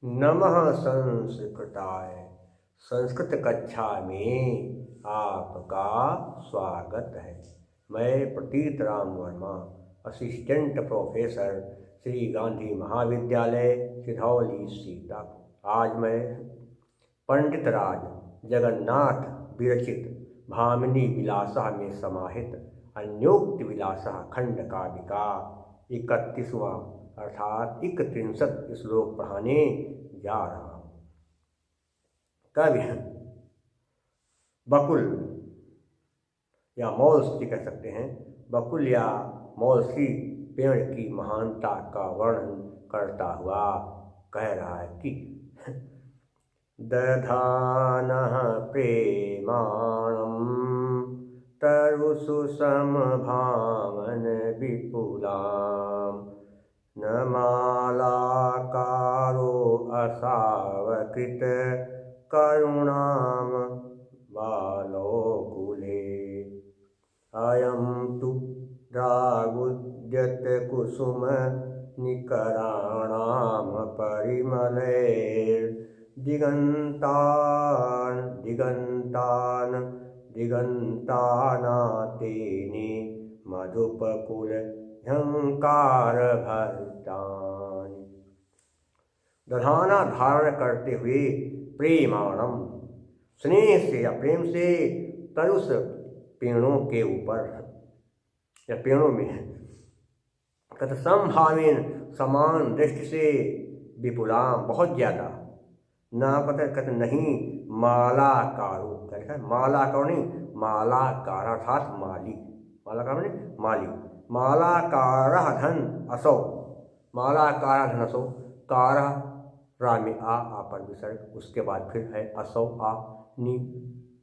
नमः संस्कृताय। संस्कृत कक्षा में आपका स्वागत है। मैं प्रतीत राम वर्मा, असिस्टेंट प्रोफेसर, श्री गांधी महाविद्यालय, सिधौली, सीतापुर। आज मैं पंडित राज जगन्नाथ विरचित भामिनी विलासः में समाहित अन्योक्ति विलासः खंड काव्य 31वां अर्थात 31 श्लोक पढ़ाने जा रहा हूँ। काव्य बकुल या मौलसी कह सकते हैं। बकुल या मौलसी पेड़ की महानता का वर्णन करता हुआ कह रहा है कि दधानः प्रेमाणं तरुषु समभावन विपुलाम् न मालाकारो असावकृत करुणाम बालोकुले अयं तु द्रागुद्यत कुसुम निकराणाम परिमलैर्दिगन्तान् दिगन्तान् दिगन्तानातेने मधुपकुल झंकार भरतानि। दधाना धारण करते हुए प्रेमाणम स्नेह से या प्रेम से तरुष पेड़ों के ऊपर या पेड़ों में कत समभावेन समान दृष्टि से विपुलाम बहुत ज्यादा ना कत नहीं मालाकारो क्या लिखा है मालाकारो नहीं मालाकार अर्थात माली मालाकार नहीं माली मालाकार धन असौ मालाकार धन असौ कार रामे आ पर विसर्ग उसके बाद फिर है असौ आ नी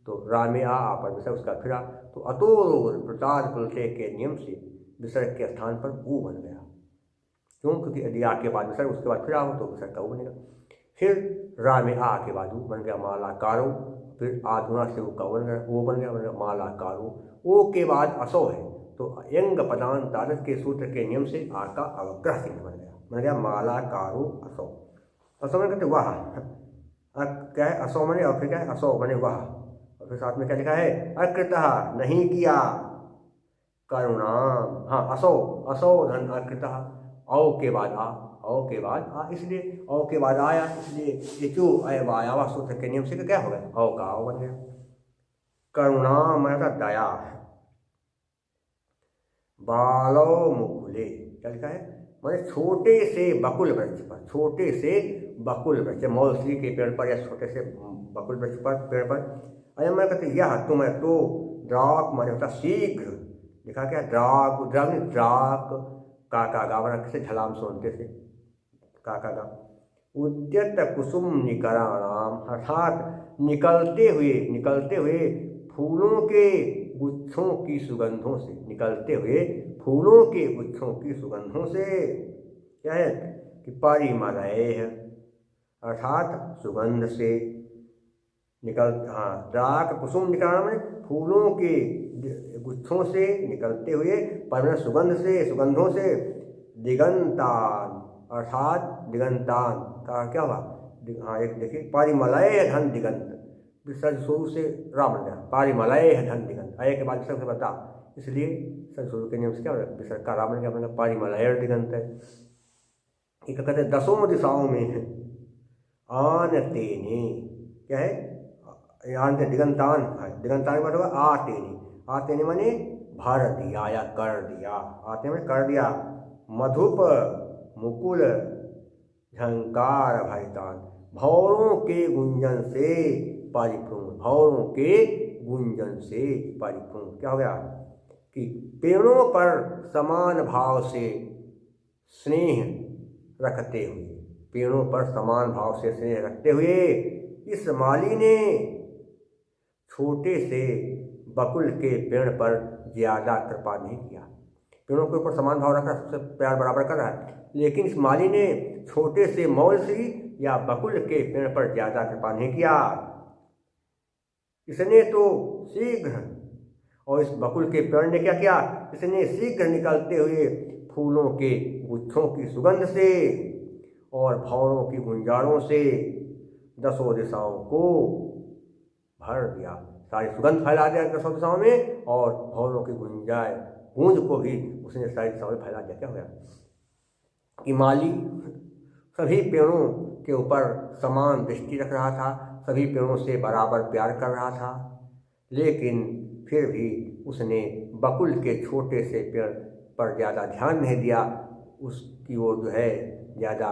तो रामे आ पर विसर्ग उसका फिर आ तो अतोर प्रसाद पुलते के नियम से विसर्ग के स्थान पर ऊ बन गया। क्यों? क्योंकि यदि आ के बाद विसर्ग उसके बाद फिर आ हो तो विसर्ग का ऊ बनेगा। फिर रामे आ के बाद ऊ बन गया मालाकारो फिर आधुना से ऊ का बन गया वो बन गया मालाकारो ओ के बाद असौ है तो यंग पदान तादस के सूत्र के नियम से आ का अवग्रह चिन्ह बन गया मालाकारो असौ। असौ मैंने कहते वाह क्या है असौ मैंने और फिर क्या है असौ मैंने वाह और फिर साथ में क्या लिखा है अकृतः नहीं किया करुणाम हाँ असौ असौ धन अकृतः औ के बाद आ इसलिए औ के बाद आया इसलिए ये जो अयवायावा सूत्र के नियम से क्या हो गया औ का औ बन गया। करुणाम मतलब दया बालो मुकुले क्या लिखा है मैंने छोटे से बकुल वृक्ष पर मौलसी के पेड़ पर या छोटे से बकुल वृक्ष पर पेड़ पर अयम मैं कहते यह तुम्हें तो द्राक माने होता शीघ्र लिखा क्या द्राक द्राक काका गावना से झलाम सोनते से काका गा उद्यत कुसुम निकराणाम अर्थात निकलते हुए फूलों के गुच्छों की सुगंधों से क्या है कि परिमलय अर्थात सुगंध से निकल द्राक कुसुम निकलना में फूलों के गुच्छों से निकलते हुए पर सुगंधों से दिगंतान अर्थात दिगंतान का क्या हुआ हाँ एक देखिए परिमलय धन दिगंत विसर्ग शुरू से राम गया पारिमलय धन दिगंत आय के बाद विसर्ग से बता इसलिए विसर्ग शुरू के नियम से क्या विसर्ग का राम गया अपने पारिमलय दिगंत है। एक कहते हैं दसों दिशाओं में है आन तेने क्या है आन दिगंतान है दिगंतान का मतलब आतेने माने भर दिया या कर दिया आते में कर दिया मधुप मुकुल झंकार भयतान भौरों के गुंजन से परिपूर्ण क्या हो गया कि पेड़ों पर समान भाव से स्नेह रखते हुए इस माली ने छोटे से बकुल के पेड़ पर ज्यादा कृपा नहीं किया। पेड़ों के ऊपर समान भाव रखना सबसे प्यार बराबर कर रहा है लेकिन इस माली ने छोटे से मौलसी या बकुल के पेड़ पर ज्यादा कृपा नहीं किया। इसने तो शीघ्र और इस बकुल के पेड़ ने क्या किया इसने शीघ्र निकलते हुए फूलों के गुच्छों की सुगंध से और भंवरों की गुंजारों से दसों दिशाओं को भर दिया। सारी सुगंध फैला दिया दसों दिशाओं में, और भंवरों की गूंज को भी उसने सारी दिशाओं में फैला दिया। क्या हो गया कि माली सभी पेड़ों के ऊपर समान दृष्टि रख रहा था, सभी पेड़ों से बराबर प्यार कर रहा था, लेकिन फिर भी उसने बकुल के छोटे से पेड़ पर ज़्यादा ध्यान नहीं दिया, उसकी ओर जो है ज़्यादा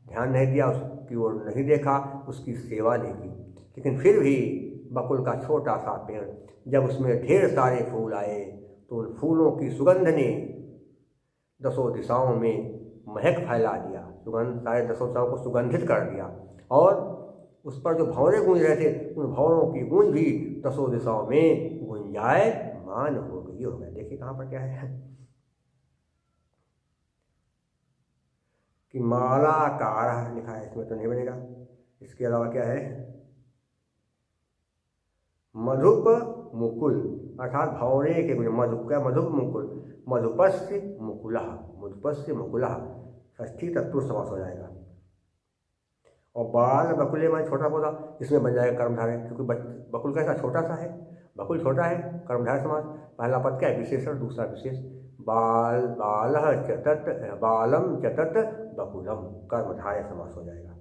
ध्यान नहीं दिया, उसकी ओर नहीं देखा, उसकी सेवा नहीं की। लेकिन फिर भी बकुल का छोटा सा पेड़, जब उसमें ढेर सारे फूल आए तो उन फूलों की सुगंध ने दसों दिशाओं में महक फैला दिया, सुगंध सारे दसों दिशाओं को सुगंधित कर दिया, और उस पर जो भंवरे गूंज रहे थे उन भंवरों की गूंज भी दसों दिशाओं में गुंजायमान हो गई। हो गया। देखिए कहाँ पर क्या है कि मालाकार लिखा है, इसमें तो नहीं बनेगा। इसके अलावा क्या है, मधुप मुकुल, अर्थात भंवरे के मधुप क्या, मधुप मुकुल, मधुपस्य मुकुलः, मधुपस्य मुकुलः षष्ठी तत्पुरुष समास हो जाएगा। और बाल बकुले में छोटा पौधा, इसमें बन जाएगा कर्मधारय, क्योंकि बकुल कैसा छोटा सा है, बकुल छोटा है, कर्मधारय समास। पहला पद क्या है, विशेषण, दूसरा विशेष। बाल बालः चतत, बालम चतत बकुलम, कर्मधारय समास हो जाएगा।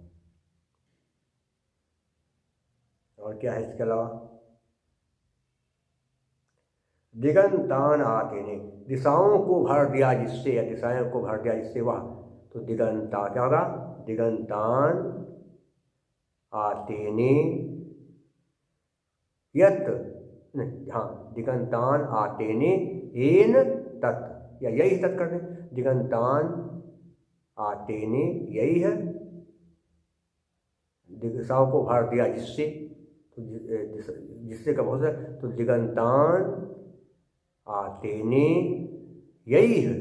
और क्या है इसके अलावा, दिगंतान आते ने, दिशाओं को भर दिया जिससे, या दिशाओं को भर दिया जिससे वह, तो दिगंता क्या होगा, दिगंतान आतेने यत, हाँ, दिगंतान आतेने एन तत्, या यही तत् कर दें, दिगंतान आतेने यही है, दिशाओं को भर दिया जिससे, तो जिससे का बहुत है, तो दिगंतान आतेने यही है,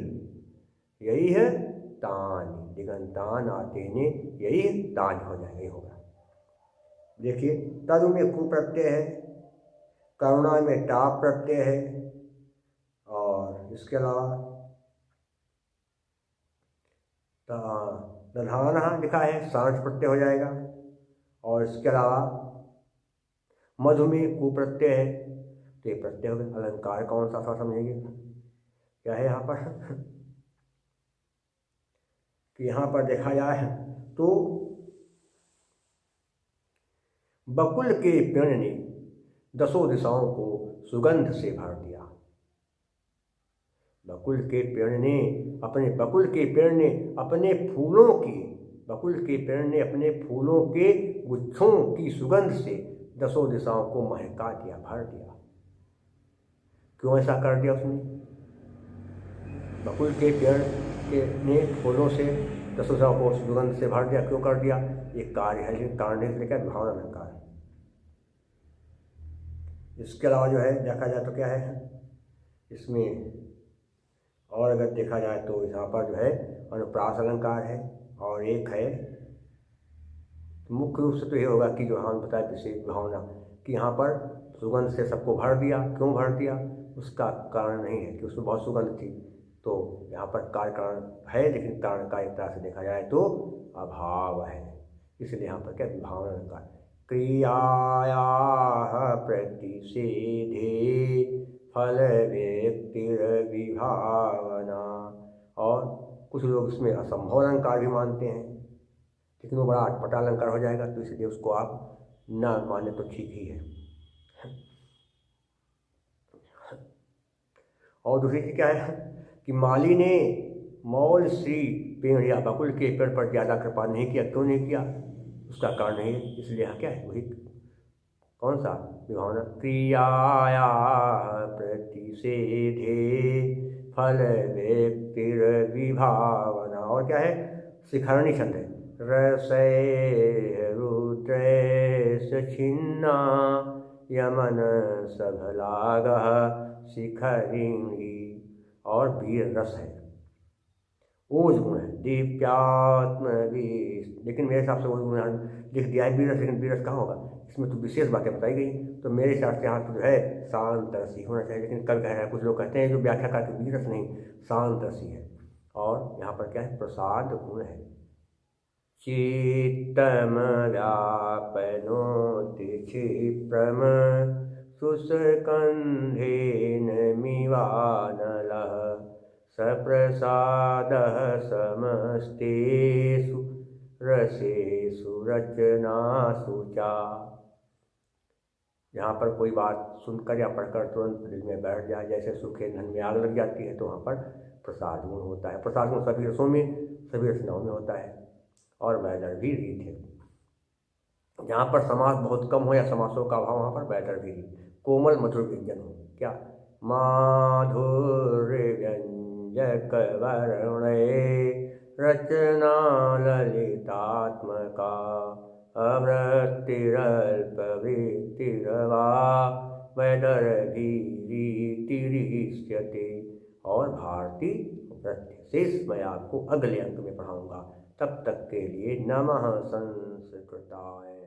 यही है तान, दिगंतान आतेने यही है तान हो जाएगा, यही होगा। देखिए तदु में कु प्रत्यय है, करुणा में टाप प्रत्यय है, और इसके अलावा दधाना लिखा है, सांस प्रत्यय हो जाएगा। और इसके अलावा मधु में कु प्रत्यय है, तो ये प्रत्यय हो गया। अलंकार कौन सा था समझेंगे, क्या है यहाँ पर कि यहाँ पर देखा जाए तो बकुल के पेड़ ने दसों दिशाओं को सुगंध से भर दिया। बकुल के पेड़ ने अपने फूलों की, बकुल के पेड़ ने अपने फूलों के गुच्छों की सुगंध से दसों दिशाओं को महका दिया, भर दिया। क्यों ऐसा कर दिया उसने, बकुल के पेड़ ने फूलों से दसों दिशाओं को सुगंध से भर दिया, क्यों कर दिया, ये कार्य है, लेकिन कारण है क्या, भावना अलंकार। इसके अलावा जो है देखा जाए तो क्या है इसमें, और अगर देखा जाए तो यहाँ पर जो है अनुप्रास अलंकार है, और एक है मुख्य रूप से तो ये होगा कि जो हम बताया विशेष भावना, कि यहाँ पर सुगंध से सबको भर दिया। क्यों भर दिया, उसका कारण नहीं है कि उसमें बहुत सुगंध थी, तो यहाँ पर कार्य कारण है, लेकिन कारण का एक तरह से देखा जाए तो अभाव है, इसलिए यहाँ पर क्या भावना अलंकार। क्रियाया प्रतिषेधे फल व्यक्तिर विभावना, और कुछ लोग इसमें असंभव अलंकार भी मानते हैं, लेकिन वो बड़ा अटपटा अलंकार हो जाएगा, तो इसलिए उसको आप ना माने तो ठीक ही है। और दूसरी चीज़ क्या है कि माली ने मौल श्री पेड़ या बकुल के पेड़ पर ज़्यादा कृपा नहीं किया। क्यों नहीं किया, उसका कारण नहीं है, इसलिए यहाँ क्या है, वही कौन सा विभावना, क्रियाया प्रतिषेधे फल व्यक्तिर विभावना। और क्या है, शिखरणी छंद है, रसै रुद्रैश छिन्ना यमन सभलागः शिखरिणी, और वीर रस है, ओज गुण है, दीप्यात्म विष, लेकिन मेरे हिसाब से ओज गुण लिख दिया है वीरस, लेकिन वीरस कहाँ होगा, इसमें तो विशेष बातें बताई गई, तो मेरे हिसाब से यहाँ तो जो है शांत रसी होना चाहिए, लेकिन कल कह रहा है, कुछ लोग कहते हैं जो व्याख्या करके वीरस नहीं शांत रसी है। और यहाँ पर क्या है, प्रसाद गुण है, चित्तमव्यापनोति क्षिप्रम् शुष्कन्धेन मिवानलः सप्रसादः समस्तेषु रसेषु रचनासु चा। जहाँ पर कोई बात सुनकर या पढ़कर तुरंत दिल में बैठ जाए, जैसे सूखे धन में आग लग जाती है, तो वहाँ पर प्रसाद गुण होता है। प्रसाद गुण सभी रसों में, सभी रचनाओं में होता है। और वैदर भी रीत है। जहाँ पर समास बहुत कम हो या समासों का अभाव, वहाँ पर वैदर भी रीत, कोमल मधुर व्यंजन हो। क्या? माधुर्य व्यंजक वर्णे रचना ललितात्मका अवृत्तिरल्पवृत्तिरवा वैदर्भीरीतिरिष्यते। और भारती वृत्ति शेष मैं आपको अगले अंक में पढ़ाऊंगा। तब तक के लिए नमः संस्कृताय।